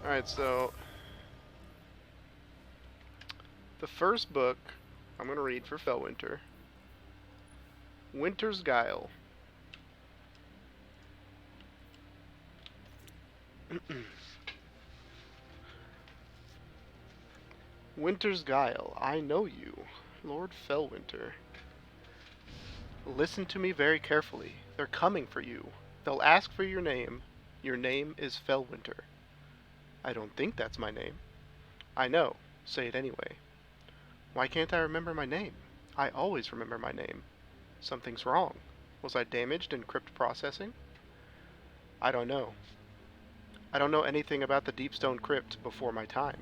Alright, so the first book I'm going to read for Fellwinter, Winter's Guile. Winter's Guile, I know you, Lord Fellwinter. Listen to me very carefully. They're coming for you. They'll ask for your name. Your name is Fellwinter. I don't think that's my name. I know. Say it anyway. Why can't I remember my name? I always remember my name. Something's wrong. Was I damaged in crypt processing? I don't know. I don't know anything about the Deepstone Crypt before my time.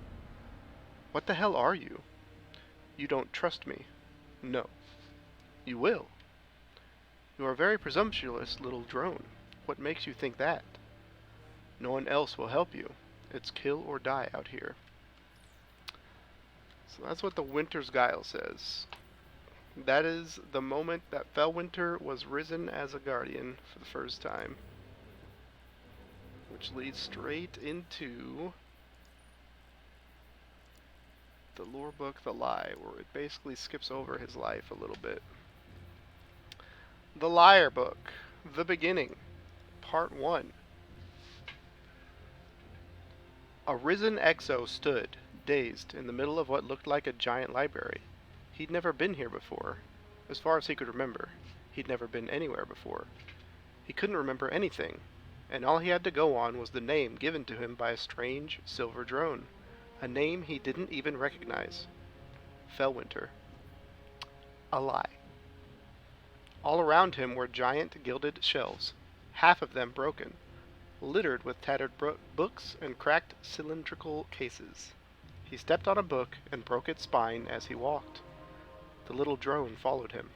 What the hell are you? You don't trust me. No. You will. You are a very presumptuous little drone. What makes you think that? No one else will help you. It's kill or die out here. So that's what the Winter's Guile says. That is the moment that Fellwinter was risen as a guardian for the first time. Which leads straight into the lore book, The Lie, where it basically skips over his life a little bit. The Liar Book, The Beginning, Part 1. A risen Exo stood, dazed, in the middle of what looked like a giant library. He'd never been here before. As far as he could remember, he'd never been anywhere before. He couldn't remember anything, and all he had to go on was the name given to him by a strange silver drone. A name he didn't even recognize. Fellwinter. A lie. All around him were giant gilded shelves, half of them broken, littered with tattered books and cracked cylindrical cases. He stepped on a book and broke its spine as he walked. The little drone followed him.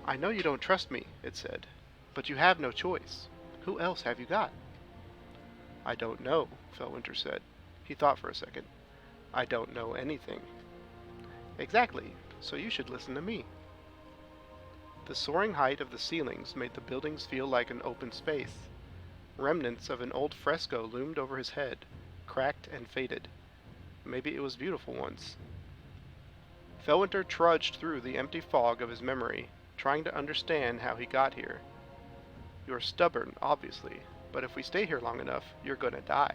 I know you don't trust me, it said, but you have no choice. Who else have you got? I don't know, Fellwinter said. He thought for a second. I don't know anything. Exactly, so you should listen to me. The soaring height of the ceilings made the buildings feel like an open space. Remnants of an old fresco loomed over his head, cracked and faded. Maybe it was beautiful once. Fellwinter trudged through the empty fog of his memory, trying to understand how he got here. You're stubborn, obviously, but if we stay here long enough, you're gonna die.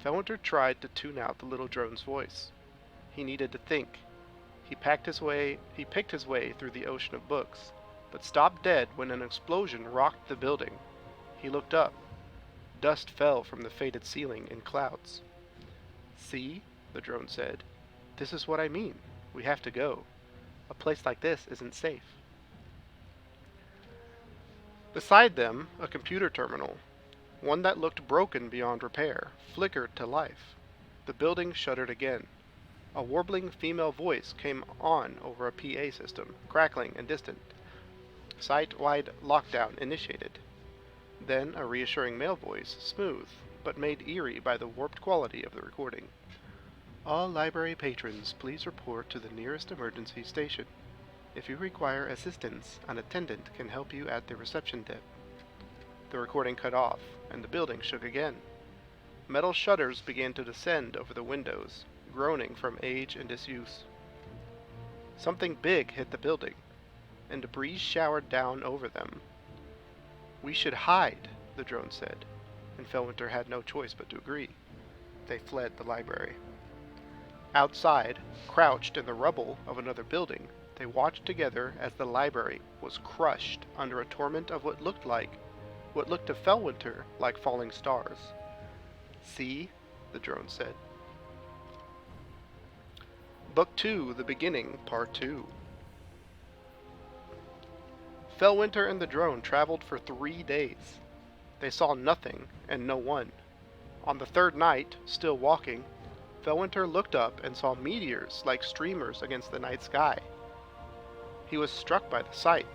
Fellwinter tried to tune out the little drone's voice. He needed to think. He picked his way through the ocean of books, but stopped dead when an explosion rocked the building. He looked up. Dust fell from the faded ceiling in clouds. See, the drone said. This is what I mean. We have to go. A place like this isn't safe. Beside them, a computer terminal, one that looked broken beyond repair, flickered to life. The building shuddered again. A warbling female voice came on over a PA system, crackling and distant. Site-wide lockdown initiated. Then a reassuring male voice, smooth, but made eerie by the warped quality of the recording. All library patrons, please report to the nearest emergency station. If you require assistance, an attendant can help you at the reception desk. The recording cut off, and the building shook again. Metal shutters began to descend over the windows, groaning from age and disuse. Something big hit the building, and debris showered down over them. We should hide, the drone said, and Fellwinter had no choice but to agree. They fled the library. Outside, crouched in the rubble of another building, they watched together as the library was crushed under a torrent of what looked to Fellwinter like falling stars. See, the drone said. Book 2, The Beginning, Part 2. Fellwinter and the drone traveled for 3 days. They saw nothing and no one. On the third night, still walking, Fellwinter looked up and saw meteors like streamers against the night sky. He was struck by the sight,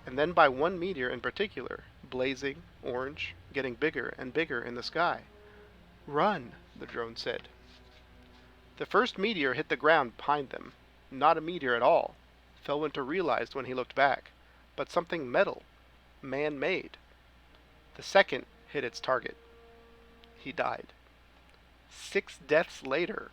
and then by one meteor in particular, blazing, orange, getting bigger and bigger in the sky. Run, the drone said. The first meteor hit the ground behind them. Not a meteor at all, Fellwinter realized when he looked back, but something metal, man-made. The second hit its target. He died. 6 deaths later,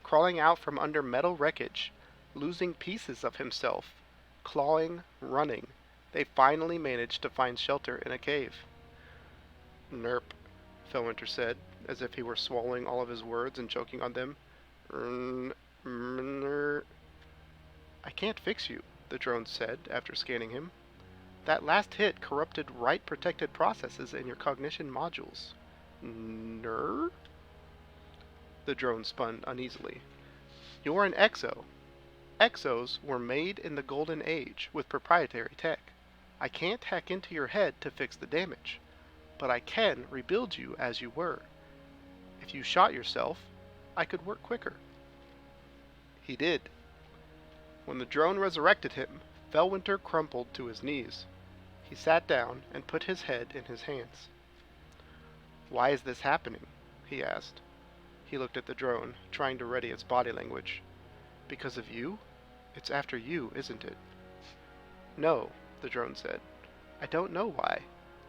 crawling out from under metal wreckage, losing pieces of himself, clawing, running, they finally managed to find shelter in a cave. Nerp, Felwinter said, as if he were swallowing all of his words and choking on them. I can't fix you, the drone said after scanning him. That last hit corrupted write-protected processes in your cognition modules. Ner? The drone spun uneasily. You're an exo. Exos were made in the Golden Age with proprietary tech. I can't hack into your head to fix the damage, but I can rebuild you as you were. If you shot yourself, I could work quicker. He did. When the drone resurrected him, Felwinter crumpled to his knees. He sat down and put his head in his hands. Why is this happening? He asked. He looked at the drone, trying to ready its body language. Because of you? It's after you, isn't it? No, the drone said. I don't know why,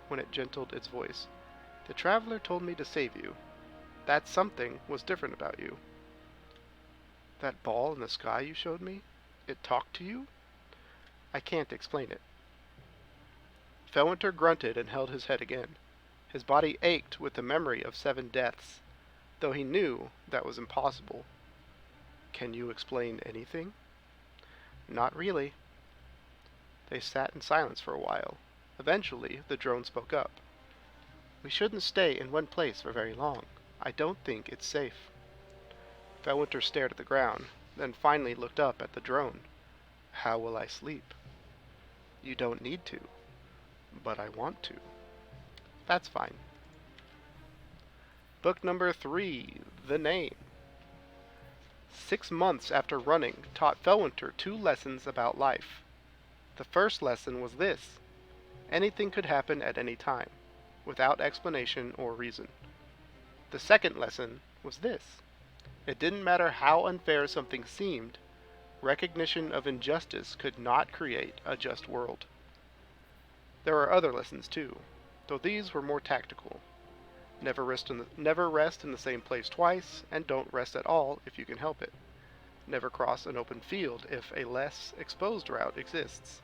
when it gentled its voice. The traveler told me to save you. That something was different about you. That ball in the sky you showed me? It talked to you? I can't explain it. Felwinter grunted and held his head again. His body ached with the memory of 7 deaths, though he knew that was impossible. Can you explain anything? Not really. They sat in silence for a while. Eventually, the drone spoke up. We shouldn't stay in one place for very long. I don't think it's safe. Felwinter stared at the ground, then finally looked up at the drone. How will I sleep? You don't need to, but I want to. That's fine. Book number 3, The Name. 6 months after running taught Felwinter 2 lessons about life. The first lesson was this: anything could happen at any time, without explanation or reason. The second lesson was this: it didn't matter how unfair something seemed, recognition of injustice could not create a just world. There are other lessons too, though these were more tactical. Never rest in the same place twice, and don't rest at all if you can help it. Never cross an open field if a less exposed route exists.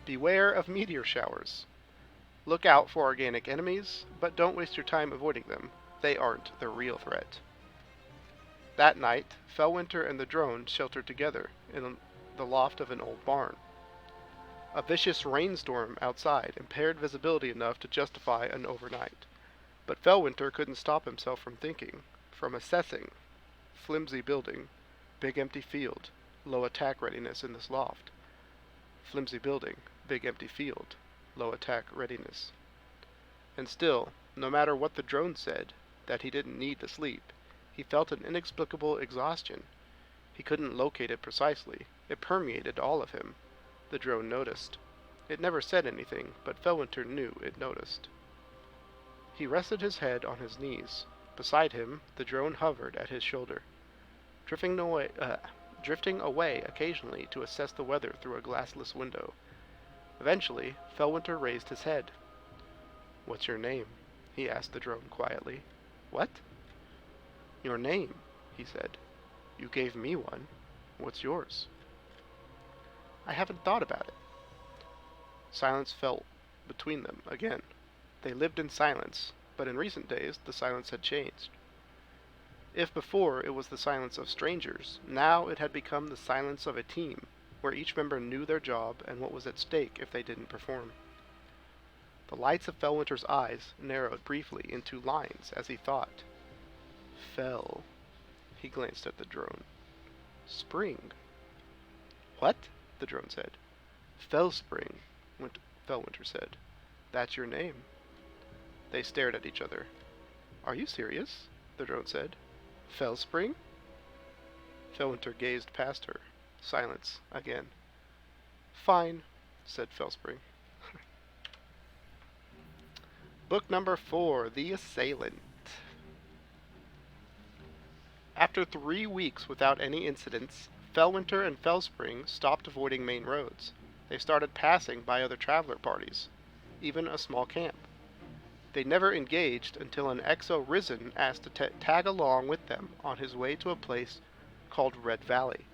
Beware of meteor showers. Look out for organic enemies, but don't waste your time avoiding them. They aren't the real threat. That night, Felwinter and the drone sheltered together in the loft of an old barn. A vicious rainstorm outside impaired visibility enough to justify an overnight, but Felwinter couldn't stop himself from thinking, from assessing. Flimsy building, big empty field, low attack readiness in this loft. Flimsy building, big empty field, low attack readiness. And still, no matter what the drone said, that he didn't need to sleep, he felt an inexplicable exhaustion. He couldn't locate it precisely. It permeated all of him. The drone noticed. It never said anything, but Felwinter knew it noticed. He rested his head on his knees. Beside him, the drone hovered at his shoulder, drifting away occasionally to assess the weather through a glassless window. Eventually, Felwinter raised his head. What's your name? He asked the drone quietly. What? Your name, he said. You gave me one. What's yours? I haven't thought about it. Silence fell between them again. They lived in silence, but in recent days the silence had changed. If before it was the silence of strangers, now it had become the silence of a team, where each member knew their job and what was at stake if they didn't perform. The lights of Felwinter's eyes narrowed briefly into lines as he thought. Fel. He glanced at the drone. Spring. What? The drone said. Felspring, Felwinter said. That's your name. They stared at each other. Are you serious? The drone said. Felspring? Felwinter gazed past her. Silence again. Fine, said Felspring. Book number 4, The Assailant. After 3 weeks without any incidents, Felwinter and Felspring stopped avoiding main roads. They started passing by other traveler parties, even a small camp. They never engaged until an Exo Risen asked to tag along with them on his way to a place called Red Valley.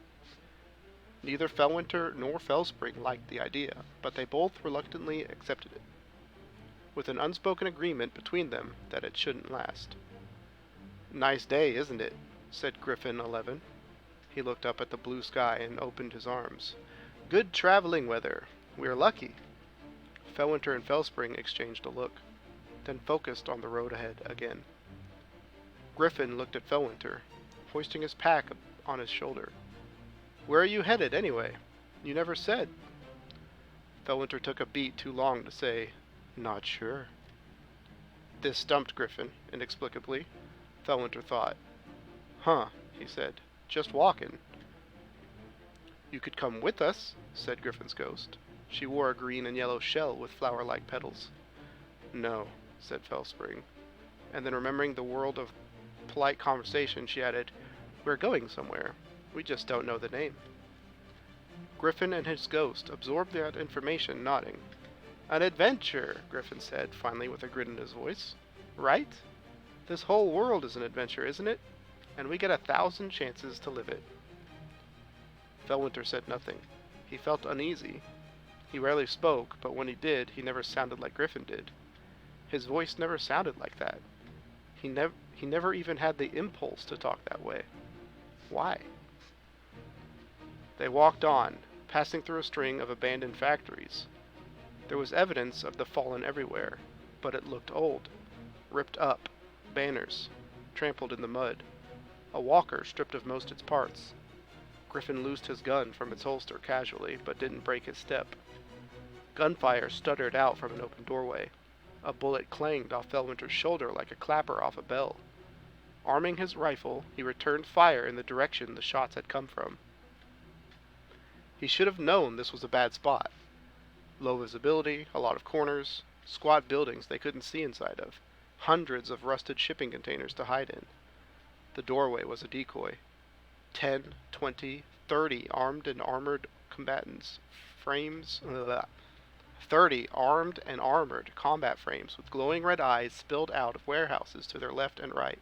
Neither Felwinter nor Fellspring liked the idea, but they both reluctantly accepted it, with an unspoken agreement between them that it shouldn't last. "Nice day, isn't it?" said Griffin 11. He looked up at the blue sky and opened his arms. "Good traveling weather. We're lucky." Felwinter and Fellspring exchanged a look, then focused on the road ahead again. Griffin looked at Felwinter, hoisting his pack on his shoulder. "Where are you headed, anyway? You never said." Felwinter took a beat too long to say, "Not sure." This stumped Griffin, inexplicably. Felwinter thought. "Huh," he said. "Just walking." "You could come with us," said Griffin's ghost. She wore a green and yellow shell with flower-like petals. "No," said Fellspring. And then, remembering the world of polite conversation, she added, "We're going somewhere. We just don't know the name." Griffin and his ghost absorbed that information, nodding. "An adventure," Griffin said, finally, with a grin in his voice. "Right? This whole world is an adventure, isn't it? And we get 1,000 chances to live it." Felwinter said nothing. He felt uneasy. He rarely spoke, but when he did, he never sounded like Griffin did. His voice never sounded like that. He never even had the impulse to talk that way. Why? They walked on, passing through a string of abandoned factories. There was evidence of the fallen everywhere, but it looked old. Ripped up, banners, trampled in the mud, a walker stripped of most its parts. Griffin loosed his gun from its holster casually, but didn't break his step. Gunfire stuttered out from an open doorway. A bullet clanged off Felwinter's shoulder like a clapper off a bell. Arming his rifle, he returned fire in the direction the shots had come from. He should have known this was a bad spot. Low visibility, a lot of corners, squat buildings they couldn't see inside of, hundreds of rusted shipping containers to hide in. The doorway was a decoy. 10, 20, 30 armed and armored combatants, 30 armed and armored combat frames with glowing red eyes spilled out of warehouses to their left and right,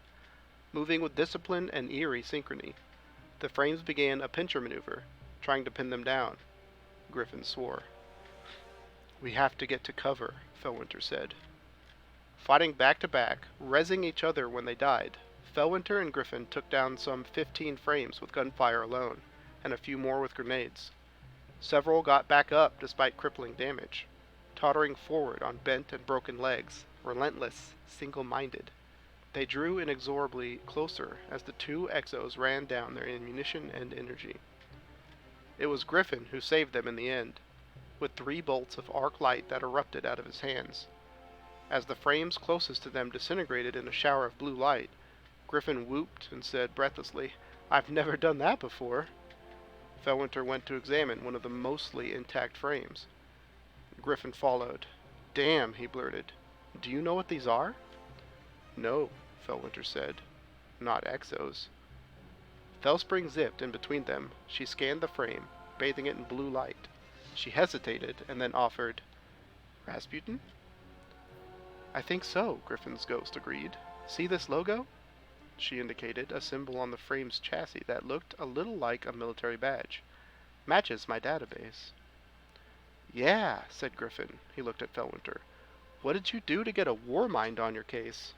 moving with discipline and eerie synchrony. The frames began a pincher maneuver, trying to pin them down. Griffin swore. "We have to get to cover," Felwinter said. Fighting back to back, rezzing each other when they died, Felwinter and Griffin took down some 15 frames with gunfire alone, and a few more with grenades. Several got back up despite crippling damage, tottering forward on bent and broken legs, relentless, single-minded. They drew inexorably closer as the two Exos ran down their ammunition and energy. It was Griffin who saved them in the end, with 3 bolts of arc light that erupted out of his hands. As the frames closest to them disintegrated in a shower of blue light, Griffin whooped and said breathlessly, "I've never done that before." Felwinter went to examine one of the mostly intact frames. Griffin followed. "Damn," he blurted. "Do you know what these are?" "No," Felwinter said. "Not Exos." Fellspring zipped in between them. She scanned the frame, bathing it in blue light. She hesitated and then offered, "Rasputin?" "I think so," Griffin's ghost agreed. "See this logo?" She indicated a symbol on the frame's chassis that looked a little like a military badge. "Matches my database." "Yeah," said Griffin. He looked at Felwinter. "What did you do to get a war mind on your case?"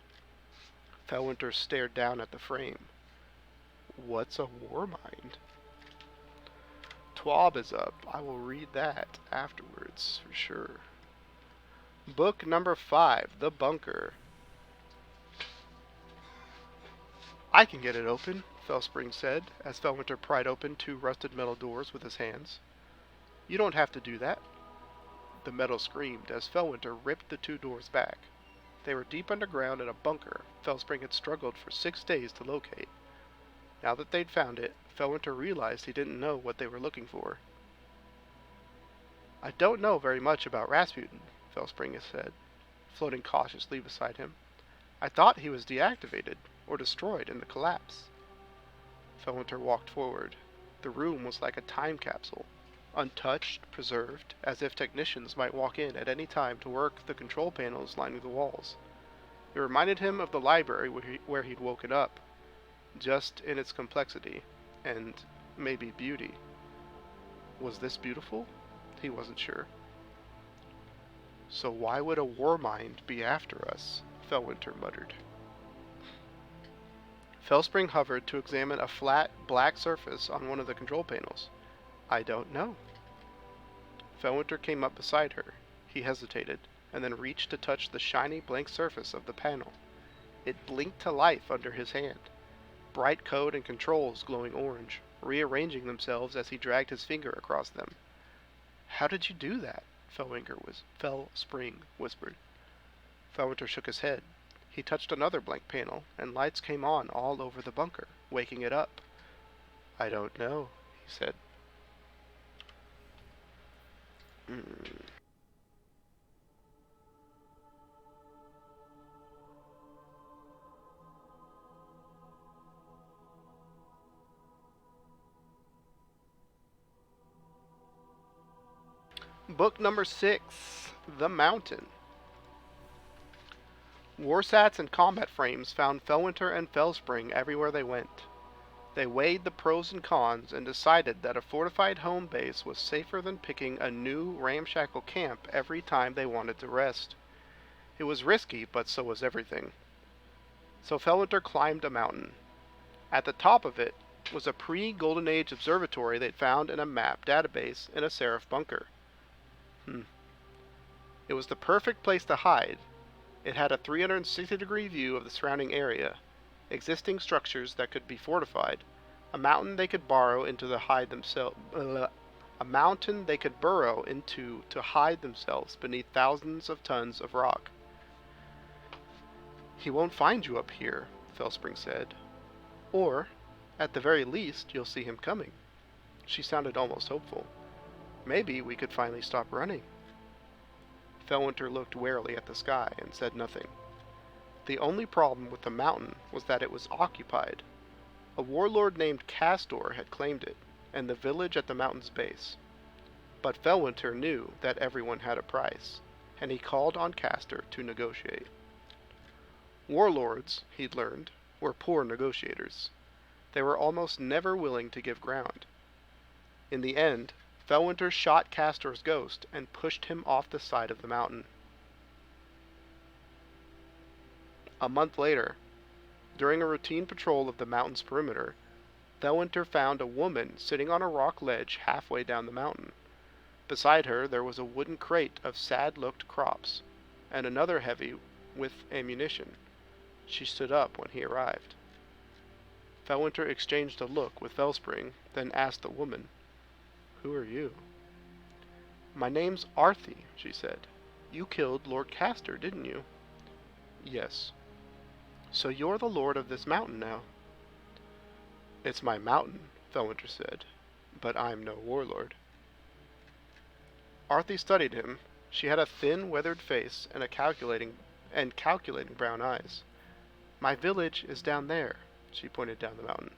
Felwinter stared down at the frame. "What's a war mind?" "TWAB is up. I will read that afterwards, for sure." Book number 5, The Bunker. "I can get it open," Fellspring said, as Felwinter pried open 2 rusted metal doors with his hands. "You don't have to do that." The metal screamed as Felwinter ripped the 2 doors back. They were deep underground in a bunker Fellspring had struggled for 6 days to locate. Now that they'd found it, Felwinter realized he didn't know what they were looking for. "I don't know very much about Rasputin," Fellspring said, floating cautiously beside him. "I thought he was deactivated, or destroyed in the collapse." Felwinter walked forward. The room was like a time capsule, untouched, preserved, as if technicians might walk in at any time to work the control panels lining the walls. It reminded him of the library where he'd woken up, just in its complexity and maybe beauty. Was this beautiful? He wasn't sure. So why would a war mind be after us? Felwinter muttered. Fellspring hovered to examine a flat, black surface on one of the control panels. I don't know. Felwinter came up beside her. He hesitated, and then reached to touch the shiny blank surface of the panel. It blinked to life under his hand, bright code and controls glowing orange, rearranging themselves as he dragged his finger across them. How did you do that? Fellspring whispered. Felwinter shook his head. He touched another blank panel, and lights came on all over the bunker, waking it up. I don't know, he said. Book number 6, The Mountain. Warsats and combat frames found Felwinter and Fellspring everywhere they went. They weighed the pros and cons and decided that a fortified home base was safer than picking a new ramshackle camp every time they wanted to rest. It was risky, but so was everything. So Felwinter climbed a mountain. At the top of it was a pre-Golden Age observatory they'd found in a map database in a Seraph bunker. It was the perfect place to hide. It had a 360-degree view of the surrounding area, existing structures that could be fortified, a mountain they could burrow into to hide themselves beneath thousands of tons of rock. He won't find you up here, Fellspring said. Or, at the very least, you'll see him coming. She sounded almost hopeful. Maybe we could finally stop running. Felwinter looked warily at the sky and said nothing. The only problem with the mountain was that it was occupied. A warlord named Castor had claimed it, and the village at the mountain's base. But Felwinter knew that everyone had a price, and he called on Castor to negotiate. Warlords, he'd learned, were poor negotiators. They were almost never willing to give ground. In the end, Felwinter shot Castor's ghost and pushed him off the side of the mountain. A month later, during a routine patrol of the mountain's perimeter, Felwinter found a woman sitting on a rock ledge halfway down the mountain. Beside her there was a wooden crate of sad-looked crops, and another heavy with ammunition. She stood up when he arrived. Felwinter exchanged a look with Fellspring, then asked the woman, "Who are you?" "My name's Arthi," she said. "You killed Lord Castor, didn't you?" "Yes." "So you're the lord of this mountain now?" "It's my mountain," Felwinter said, "but I'm no warlord." Arthi studied him. She had a thin, weathered face and calculating brown eyes. "My village is down there," she pointed down the mountain.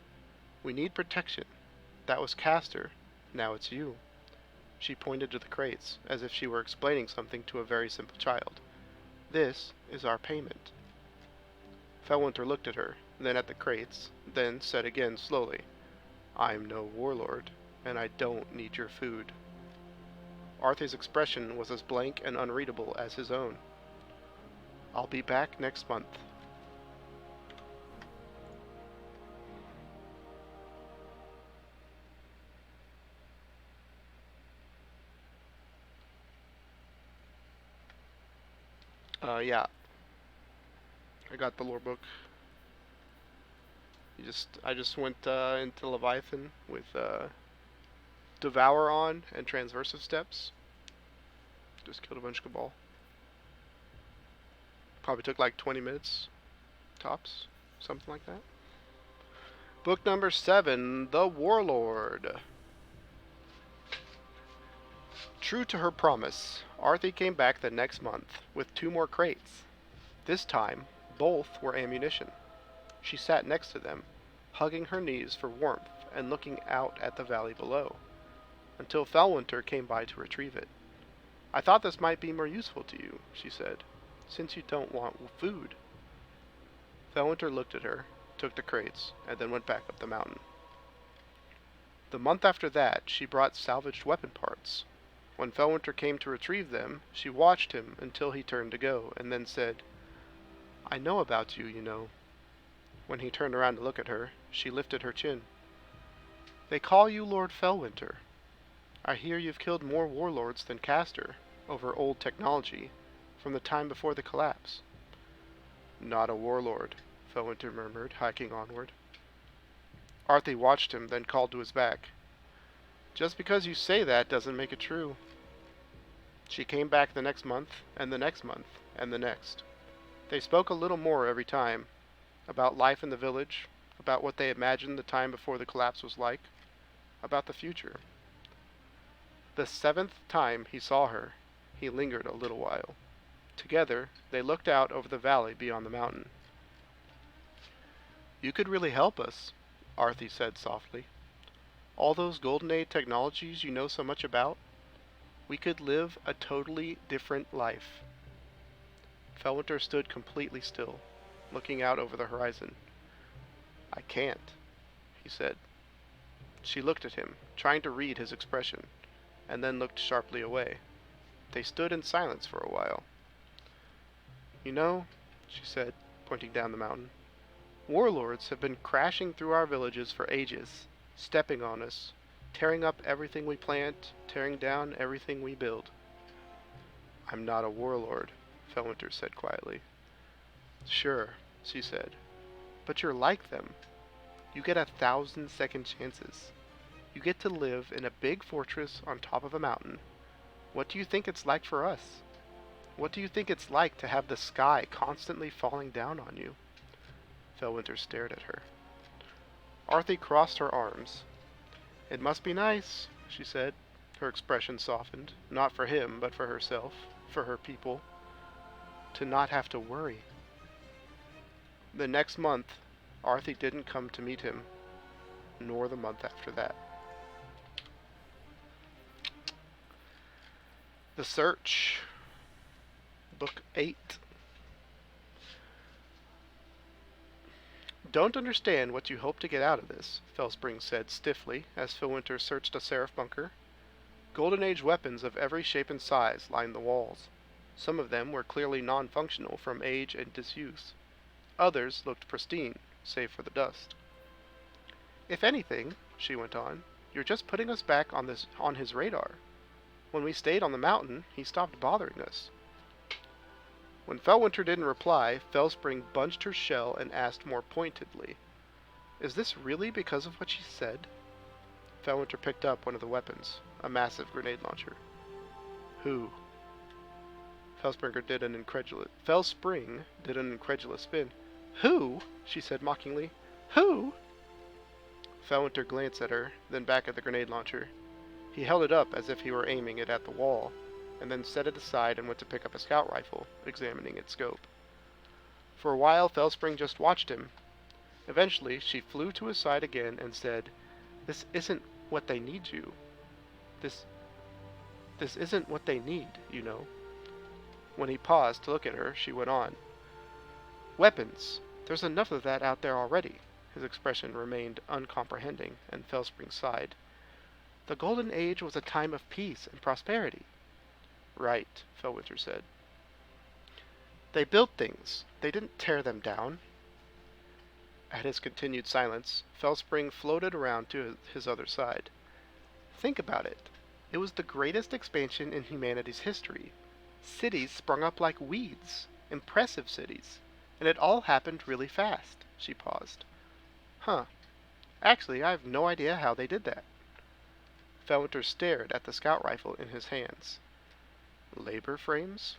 "We need protection. That was Castor. Now it's you." She pointed to the crates, as if she were explaining something to a very simple child. "This is our payment." Felwinter looked at her, then at the crates, then said again slowly, "I'm no warlord, and I don't need your food." Arthi's expression was as blank and unreadable as his own. "I'll be back next month." Yeah. I got the lore book. I just went into Leviathan with Devour on and Transversive Steps. Just killed a bunch of Cabal. Probably took like 20 minutes tops, something like that. Book number 7, The Warlord. True to her promise, Arthi came back the next month with 2 more crates. This time, both were ammunition. She sat next to them, hugging her knees for warmth and looking out at the valley below, until Felwinter came by to retrieve it. "I thought this might be more useful to you," she said, "since you don't want food." Felwinter looked at her, took the crates, and then went back up the mountain. The month after that, she brought salvaged weapon parts. When Felwinter came to retrieve them, she watched him until he turned to go, and then said, "I know about you, you know." When he turned around to look at her, she lifted her chin. "They call you Lord Felwinter. I hear you've killed more warlords than Castor, over old technology, from the time before the collapse." "Not a warlord," Felwinter murmured, hiking onward. Arthi watched him, then called to his back. "Just because you say that doesn't make it true." She came back the next month, and the next month, and the next. They spoke a little more every time, about life in the village, about what they imagined the time before the collapse was like, about the future. The 7th time he saw her, he lingered a little while. Together, they looked out over the valley beyond the mountain. "You could really help us," Arthi said softly. "All those Golden Age technologies you know so much about, we could live a totally different life." Felwinter stood completely still, looking out over the horizon. "I can't," he said. She looked at him, trying to read his expression, and then looked sharply away. They stood in silence for a while. "You know," she said, pointing down the mountain, "warlords have been crashing through our villages for ages, stepping on us, tearing up everything we plant, tearing down everything we build." "I'm not a warlord," Felwinter said quietly. "Sure," she said, "but you're like them. You get 1,000 second chances. You get to live in a big fortress on top of a mountain. What do you think it's like for us? What do you think it's like to have the sky constantly falling down on you?" Felwinter stared at her. Arthi crossed her arms. "It must be nice," she said. Her expression softened, not for him, but for herself, for her people. "To not have to worry." The next month, Arthi didn't come to meet him, nor the month after that. The Search, Book 8. "Don't understand what you hope to get out of this," Felspring said stiffly as Felwinter searched a Seraph bunker. Golden Age weapons of every shape and size lined the walls. Some of them were clearly non-functional from age and disuse. Others looked pristine, save for the dust. "If anything," she went on, "you're just putting us back on his radar. When we stayed on the mountain, he stopped bothering us." When Felwinter didn't reply, Felspring bunched her shell and asked more pointedly, "Is this really because of what she said?" Felwinter picked up one of the weapons, a massive grenade launcher. "Who?" Felspring did an incredulous spin. "Who?" she said mockingly. "Who?" Felwinter glanced at her, then back at the grenade launcher. He held it up as if he were aiming it at the wall, and then set it aside and went to pick up a scout rifle, examining its scope. For a while, Felspring just watched him. Eventually, she flew to his side again and said, "This isn't what they need you. This isn't what they need, you know." When he paused to look at her, she went on, "Weapons. There's enough of that out there already." His expression remained uncomprehending, and Felspring sighed. "The Golden Age was a time of peace and prosperity." "Right," Felwinter said. "They built things. They didn't tear them down." At his continued silence, Felspring floated around to his other side. "Think about it. It was the greatest expansion in humanity's history. Cities sprung up like weeds. Impressive cities. And it all happened really fast." She paused. "Huh. Actually, I have no idea how they did that." Felwinter stared at the scout rifle in his hands. "Labor frames?"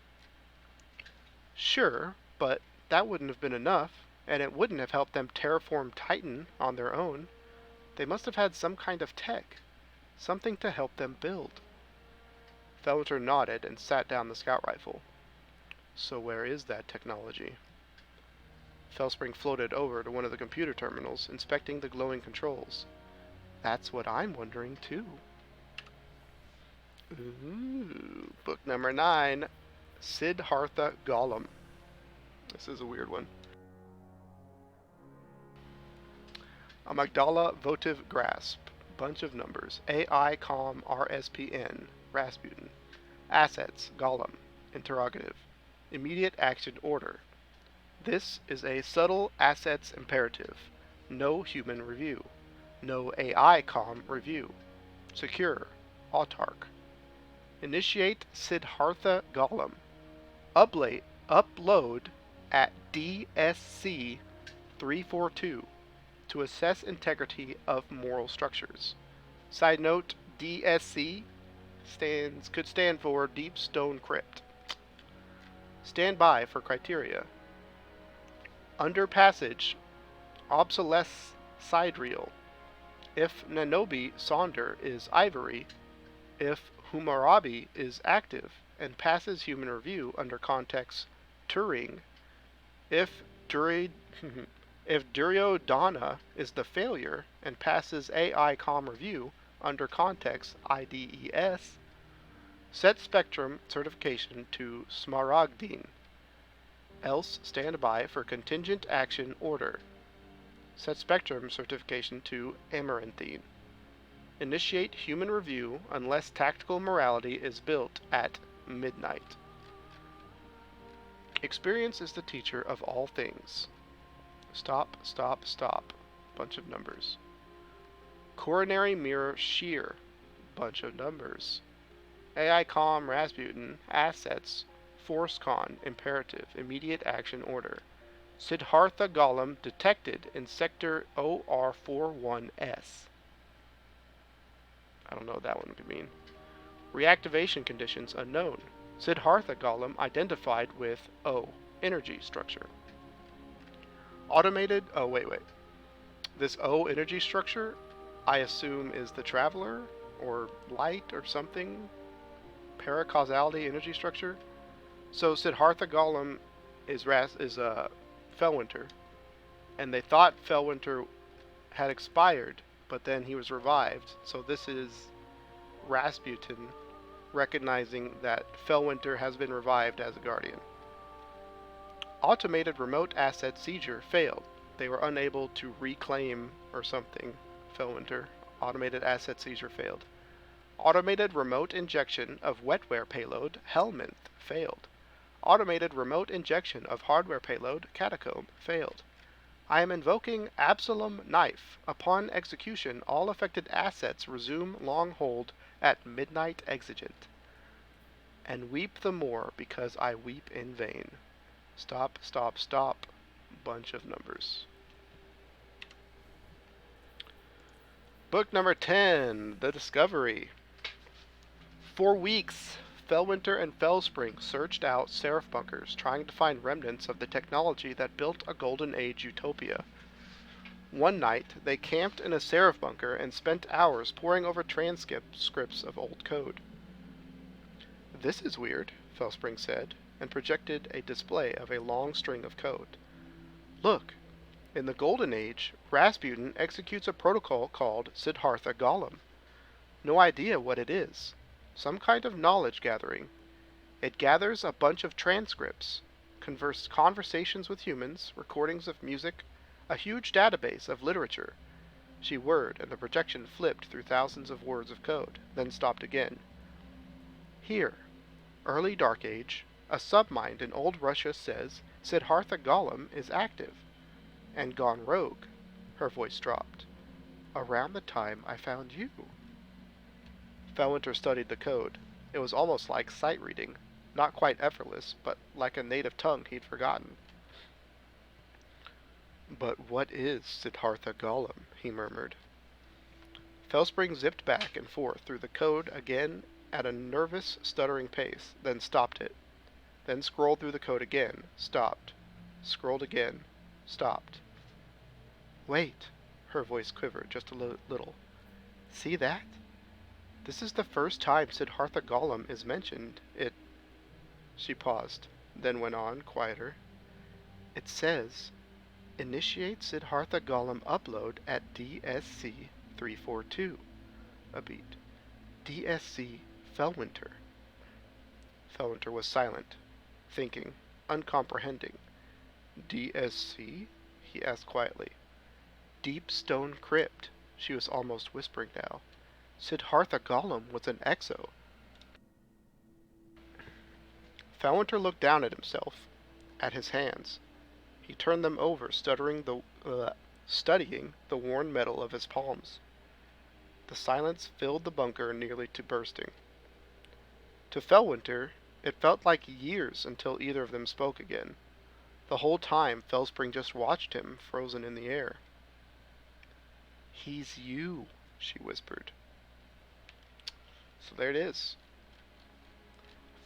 "Sure, but that wouldn't have been enough, and it wouldn't have helped them terraform Titan on their own. They must have had some kind of tech, something to help them build." Felwinter nodded and sat down the scout rifle. "So where is that technology?" Felspring floated over to one of the computer terminals, inspecting the glowing controls. "That's what I'm wondering, too." Ooh, book number 9, Siddhartha Golem. This is a weird one. Amygdala votive grasp. Bunch of numbers. AI com RSPN. Rasputin. Assets. Golem. Interrogative. Immediate action order. This is a subtle assets imperative. No human review. No AI com review. Secure. Autark. Initiate Siddhartha Golem. Upload at DSC 342 to assess integrity of moral structures. Side note, DSC could stand for Deep Stone Crypt. Stand by for criteria. Under passage, obsolesce sidereal. If Nanobi Sonder is ivory, if Humarabi is active and passes human review under context Turing, if Duryodhana is the failure and passes AI com review under context IDES, set spectrum certification to Smaragdine. Else stand by for contingent action order. Set spectrum certification to Amaranthine. Initiate human review unless tactical morality is built at midnight. Experience is the teacher of all things. Stop. Bunch of numbers. Coronary mirror shear. Bunch of numbers. AI com Rasputin. Assets. Force con. Imperative. Immediate action order. Siddhartha Golem detected in sector OR41S. I don't know what that one could mean. Reactivation conditions unknown. Siddhartha Golem identified with O. Energy structure. Automated. Oh, wait. This O energy structure, I assume, is the Traveler or Light or something. Paracausality energy structure. So Siddhartha Golem is Felwinter, and they thought Felwinter had expired, but then he was revived. So this is Rasputin recognizing that Felwinter has been revived as a guardian. Automated remote asset seizure failed. They were unable to reclaim or something. Felwinter. Automated asset seizure failed. Automated remote injection of wetware payload Helminth failed. Automated remote injection of hardware payload Catacomb failed. I am invoking Absalom Knife. Upon execution, all affected assets resume long hold at midnight exigent. And weep the more because I weep in vain. Stop. Bunch of numbers. Book number 10, The Discovery. For weeks, Felwinter and Fellspring searched out Seraph bunkers, trying to find remnants of the technology that built a Golden Age utopia. One night, they camped in a Seraph bunker and spent hours poring over transcripts of old code. This is weird, Fellspring said, and projected a display of a long string of code. Look, in the Golden Age, Rasputin executes a protocol called Siddhartha Golem. No idea what it is. Some kind of knowledge gathering. It gathers a bunch of transcripts, conversations with humans, recordings of music, a huge database of literature. She whirred, and the projection flipped through thousands of words of code, then stopped again. Here, early Dark Age, a submind in old Russia says Siddhartha Golem is active. And gone rogue. Her voice dropped. Around the time I found you. Felwinter studied the code. It was almost like sight reading. Not quite effortless, but like a native tongue he'd forgotten. But what is Siddhartha Golem? He murmured. Fellspring zipped back and forth through the code again at a nervous, stuttering pace, then stopped it. Then scrolled through the code again, stopped. Scrolled again, stopped. Wait, her voice quivered just a little. See that? This is the first time Siddhartha Golem is mentioned. She paused, then went on, quieter. It says, initiate Siddhartha Golem upload at DSC 342. A beat. DSC Felwinter. Felwinter was silent, thinking, uncomprehending. DSC? He asked quietly. deep stone crypt. She was almost whispering now. Siddhartha Gollum was an exo. Felwinter looked down at himself, at his hands. He turned them over, studying the worn metal of his palms. The silence filled the bunker nearly to bursting. To Felwinter, it felt like years until either of them spoke again. The whole time, Fellspring just watched him, frozen in the air. "He's you," she whispered. So there it is.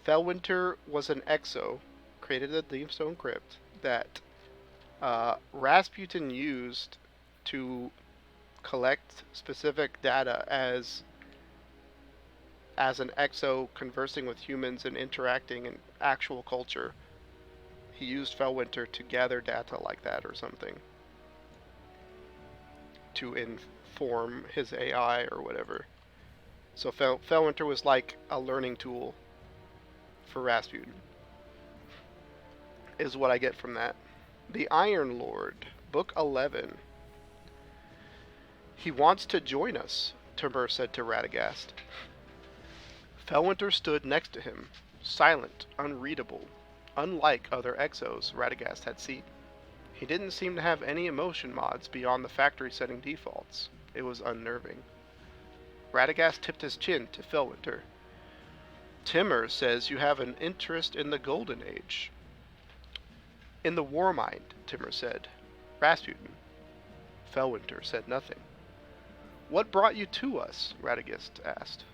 Felwinter was an exo, created at the Deepstone Crypt, that Rasputin used to collect specific data as an exo conversing with humans and interacting in actual culture. He used Felwinter to gather data like that or something, to inform his AI or whatever. So Felwinter was like a learning tool for Rasputin, is what I get from that. The Iron Lord, Book 11. "He wants to join us," Timur said to Radagast. Felwinter stood next to him, silent, unreadable, unlike other exos Radagast had seen. He didn't seem to have any emotion mods beyond the factory setting defaults. It was unnerving. Radagast tipped his chin to Felwinter. "Timur says you have an interest in the Golden Age." "In the Warmind," Timur said. "Rasputin." Felwinter said nothing. "What brought you to us?" Radagast asked.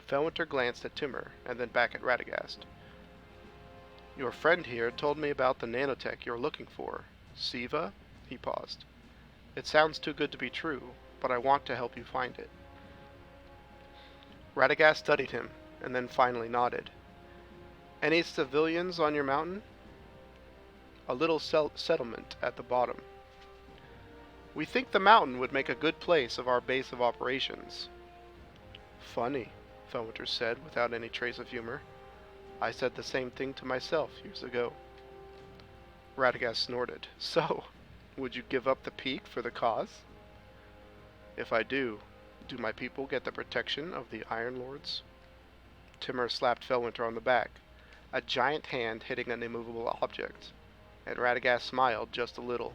Felwinter glanced at Timur, and then back at Radagast. "Your friend here told me about the nanotech you're looking for. Siva?" He paused. "It sounds too good to be true, but I want to help you find it." Radagast studied him, and then finally nodded. "Any civilians on your mountain?" "A little settlement at the bottom." "We think the mountain would make a good place of our base of operations." "Funny," Felwinter said without any trace of humor. "I said the same thing to myself years ago." Radagast snorted. "So, would you give up the peak for the cause?" "If I do my people get the protection of the Iron Lords?" Timur slapped Felwinter on the back, a giant hand hitting an immovable object, and Radagast smiled just a little.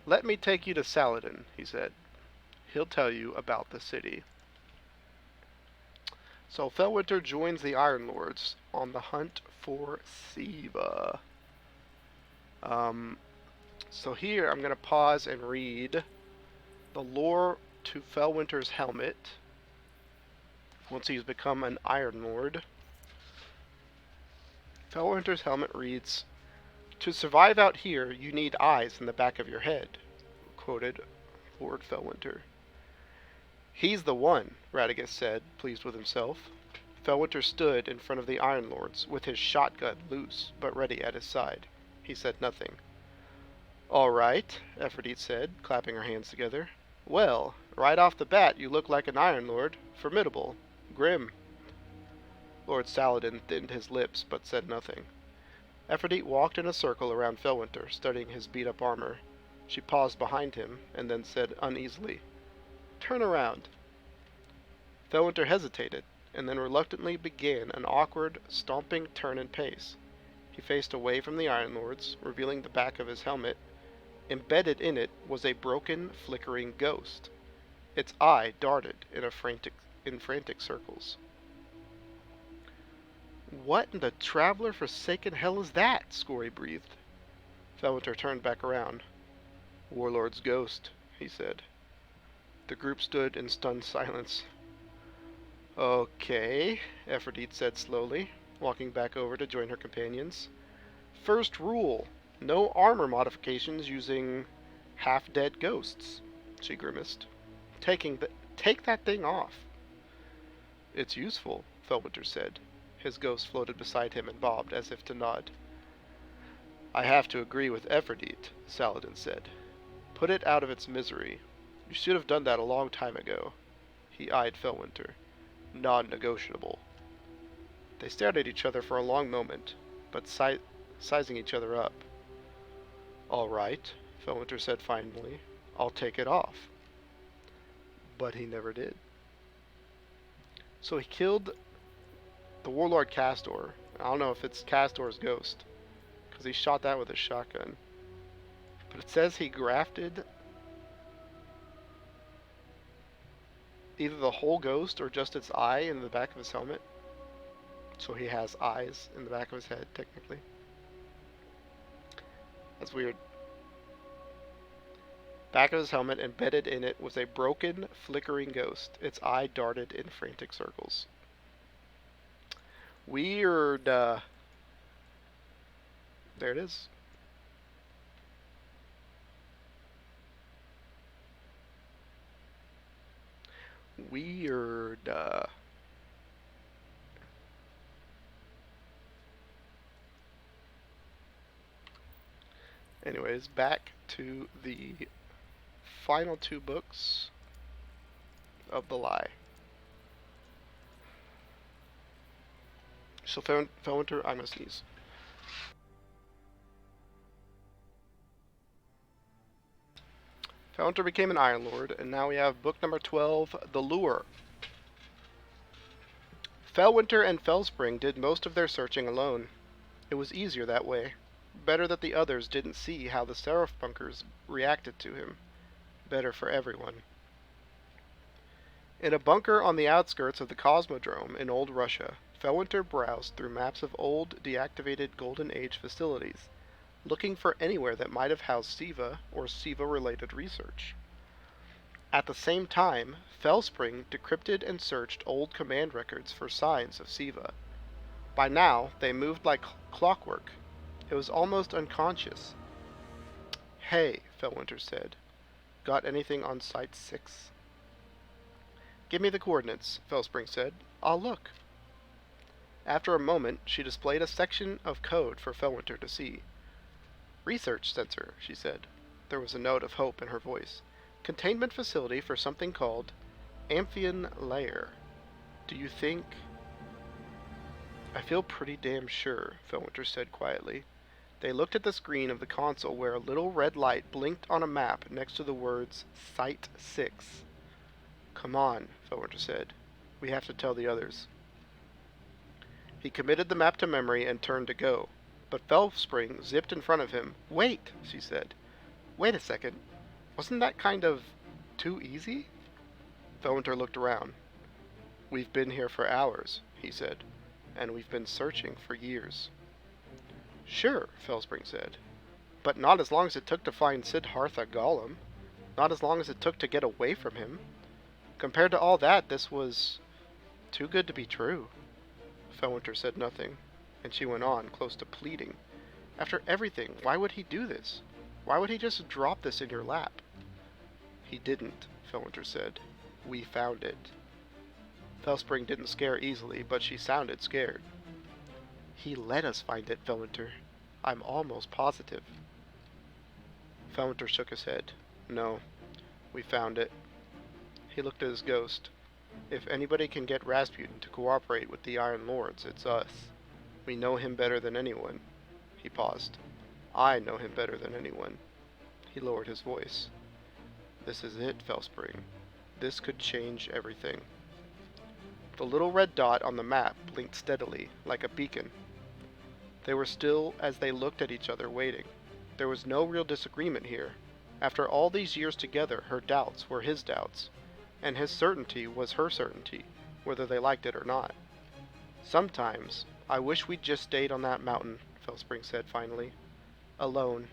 "Let me take you to Saladin," he said. "He'll tell you about the city." So Felwinter joins the Iron Lords on the hunt for Siva. So here I'm going to pause and read the lore to Felwinter's helmet once he's become an Iron Lord. Felwinter's helmet reads, "To survive out here, you need eyes in the back of your head," quoted Lord Felwinter. "He's the one," Radagast said, pleased with himself. Felwinter stood in front of the Iron Lords, with his shotgun loose but ready at his side. He said nothing. "All right," Aphrodite said, clapping her hands together. "Well, right off the bat you look like an Iron Lord. Formidable. Grim." Lord Saladin thinned his lips, but said nothing. Aphrodite walked in a circle around Felwinter, studying his beat-up armor. She paused behind him, and then said uneasily, "Turn around." Felwinter hesitated, and then reluctantly began an awkward, stomping turn and pace. He faced away from the Iron Lords, revealing the back of his helmet. Embedded in it was a broken, flickering ghost. Its eye darted in frantic circles. "What in the traveler forsaken hell is that?" Scory breathed. Felwinter turned back around. "Warlord's ghost," he said. The group stood in stunned silence. "Okay," Aphrodite said slowly, walking back over to join her companions. "First rule, no armor modifications using half-dead ghosts," she grimaced. Take that thing off." "It's useful," Felwinter said. His ghost floated beside him and bobbed as if to nod. "I have to agree with Aphrodite," Saladin said. "Put it out of its misery. You should have done that a long time ago." He eyed Felwinter. "Non-negotiable." They stared at each other for a long moment, but sizing each other up. "All right," Felwinter said finally. I'll take it off. But he never did. So he killed the warlord Castor. I don't know if it's Castor's ghost, because he shot that with a shotgun. But it says he grafted either the whole ghost or just its eye in the back of his helmet. So he has eyes in the back of his head, technically. That's weird. Back of his helmet, embedded in it, was a broken, flickering ghost. Its eye darted in frantic circles. Weird. There it is. Weird. Anyways, back to the final two books of The Lie. So, Felwinter, I'm gonna sneeze. Felwinter became an Iron Lord, and now we have book number 12, The Lure. Felwinter and Felspring did most of their searching alone. It was easier that way. Better that the others didn't see how the Seraph bunkers reacted to him. Better for everyone. In a bunker on the outskirts of the Cosmodrome in old Russia, Felwinter browsed through maps of old, deactivated Golden Age facilities, looking for anywhere that might have housed Siva or Siva-related research. At the same time, Felspring decrypted and searched old command records for signs of Siva. By now, they moved like clockwork. It was almost unconscious. "Hey," Felwinter said. "Got anything on Site 6? "Give me the coordinates," Felspring said. "I'll look." After a moment, she displayed a section of code for Felwinter to see. "Research sensor," she said. There was a note of hope in her voice. "Containment facility for something called Amphion Lair. Do you think—" "I feel pretty damn sure," Felwinter said quietly. They looked at the screen of the console where a little red light blinked on a map next to the words Site 6. "Come on," Felwinter said. "We have to tell the others." He committed the map to memory and turned to go, but Felspring zipped in front of him. "Wait," she said. "Wait a second. Wasn't that kind of too easy?" Felwinter looked around. "We've been here for hours," he said, "and we've been searching for years." "Sure," Felspring said, "but not as long as it took to find Siddhartha Golem. Not as long as it took to get away from him. Compared to all that, this was too good to be true." Felwinter said nothing, and she went on, close to pleading. "After everything, why would he do this? Why would he just drop this in your lap?" "He didn't," Felwinter said. "We found it." Felspring didn't scare easily, but she sounded scared. "He let us find it, Felwinter. I'm almost positive." Felwinter shook his head. "No, we found it." He looked at his ghost. "If anybody can get Rasputin to cooperate with the Iron Lords, it's us. We know him better than anyone." He paused. "I know him better than anyone." He lowered his voice. "This is it, Felspring. This could change everything." The little red dot on the map blinked steadily, like a beacon. They were still as they looked at each other, waiting. There was no real disagreement here. After all these years together, her doubts were his doubts, and his certainty was her certainty, whether they liked it or not. "Sometimes, I wish we'd just stayed on that mountain," Felspring said finally. "Alone."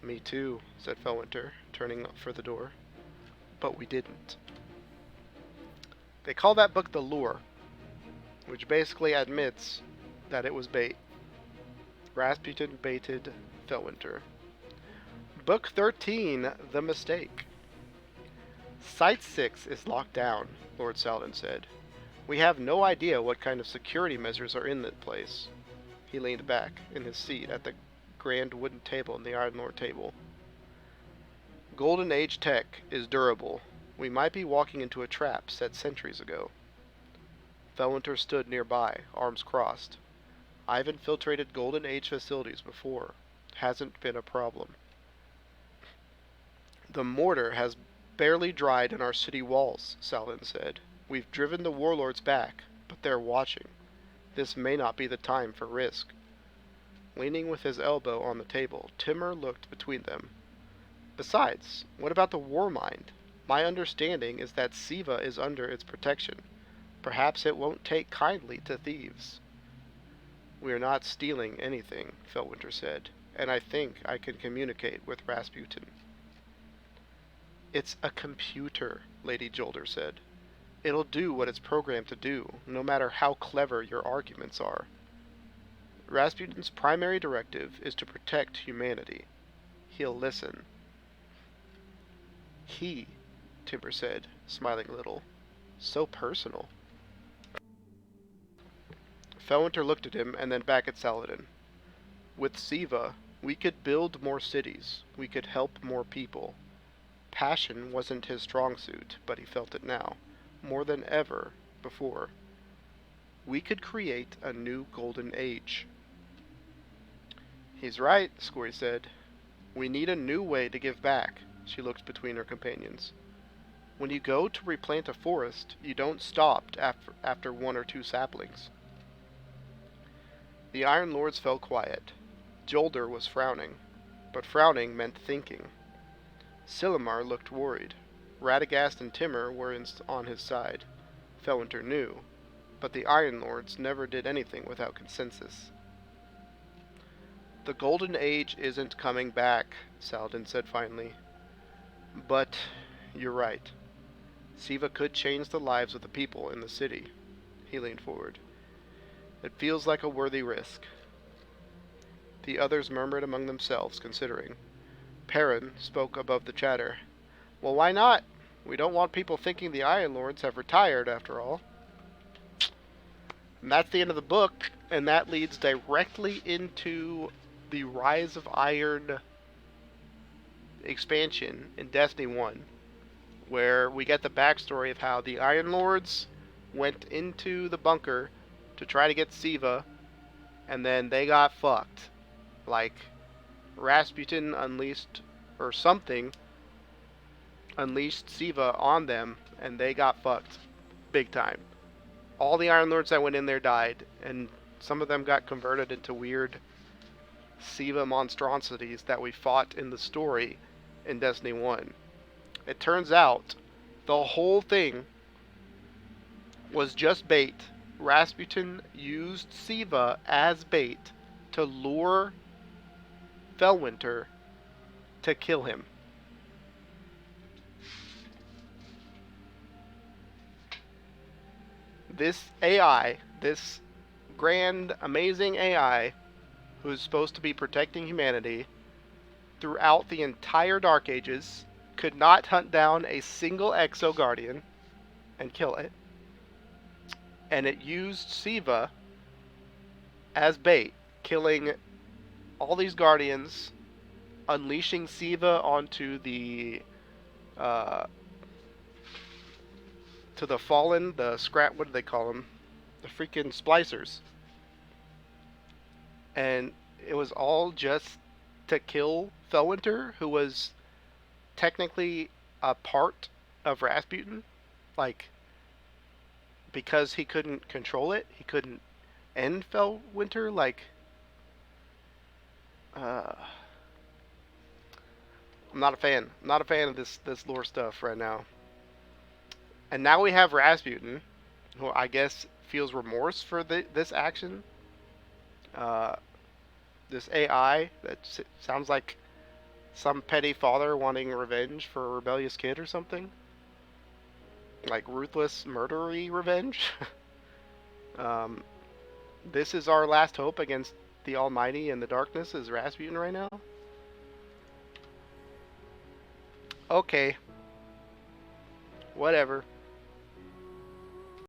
"Me too," said Felwinter, turning for the door. "But we didn't." They call that book The Lure, which basically admits that it was bait. Rasputin baited Felwinter. Book 13, The Mistake. "Site 6 is locked down," Lord Saladin said. "We have no idea what kind of security measures are in that place." He leaned back in his seat at the grand wooden table in the Iron Lord table. "Golden Age tech is durable. We might be walking into a trap set centuries ago." Felwinter stood nearby, arms crossed. "I've infiltrated Golden Age facilities before. Hasn't been a problem." The mortar has barely dried in our city walls, Saladin said. We've driven the warlords back, but they're watching. This may not be the time for risk. Leaning with his elbow on the table, Timur looked between them. Besides, what about the war mind? My understanding is that Siva is under its protection. Perhaps it won't take kindly to thieves. We are not stealing anything, Fellwinter said, and I think I can communicate with Rasputin. It's a computer, Lady Jolder said. It'll do what it's programmed to do, no matter how clever your arguments are. Rasputin's primary directive is to protect humanity. He'll listen. He, Timur said, smiling a little. So personal. Fellwinter looked at him and then back at Saladin. With Siva, we could build more cities. We could help more people. Passion wasn't his strong suit, but he felt it now, more than ever before. We could create a new golden age. He's right, Squirry said. We need a new way to give back. She looked between her companions. When you go to replant a forest, you don't stop after one or two saplings. The Iron Lords fell quiet. Jolder was frowning, but frowning meant thinking. Silumar looked worried. Radagast and Timur were on his side. Fellwinter knew, but the Iron Lords never did anything without consensus. The Golden Age isn't coming back, Saladin said finally. But you're right. Siva could change the lives of the people in the city. He leaned forward. It feels like a worthy risk. The others murmured among themselves, considering. Perrin spoke above the chatter. Well, why not? We don't want people thinking the Iron Lords have retired, after all. And that's the end of the book, and that leads directly into the Rise of Iron expansion in Destiny 1, where we get the backstory of how the Iron Lords went into the bunker to try to get Siva, and then they got fucked. Like, Rasputin unleashed, or something, unleashed Siva on them, and they got fucked. Big time. All the Iron Lords that went in there died, and some of them got converted into weird Siva monstrosities that we fought in the story in Destiny 1. It turns out the whole thing was just bait. Rasputin used Siva as bait to lure Fellwinter to kill him. This AI, this grand, amazing AI, who's supposed to be protecting humanity throughout the entire Dark Ages, could not hunt down a single Exo Guardian and kill it. And it used Siva as bait, killing all these Guardians, unleashing Siva onto the to the Fallen, the scrap, what do they call them? The freaking Splicers. And it was all just to kill Fellwinter, who was technically a part of Rasputin. Like, because he couldn't control it, he couldn't end Fellwinter. Like, I'm not a fan. I'm not a fan of this lore stuff right now. And now we have Rasputin, who I guess feels remorse for this action. This AI that sounds like some petty father wanting revenge for a rebellious kid or something. Like ruthless, murdery revenge. This is our last hope against the Almighty and the darkness, is Rasputin right now. Okay. Whatever.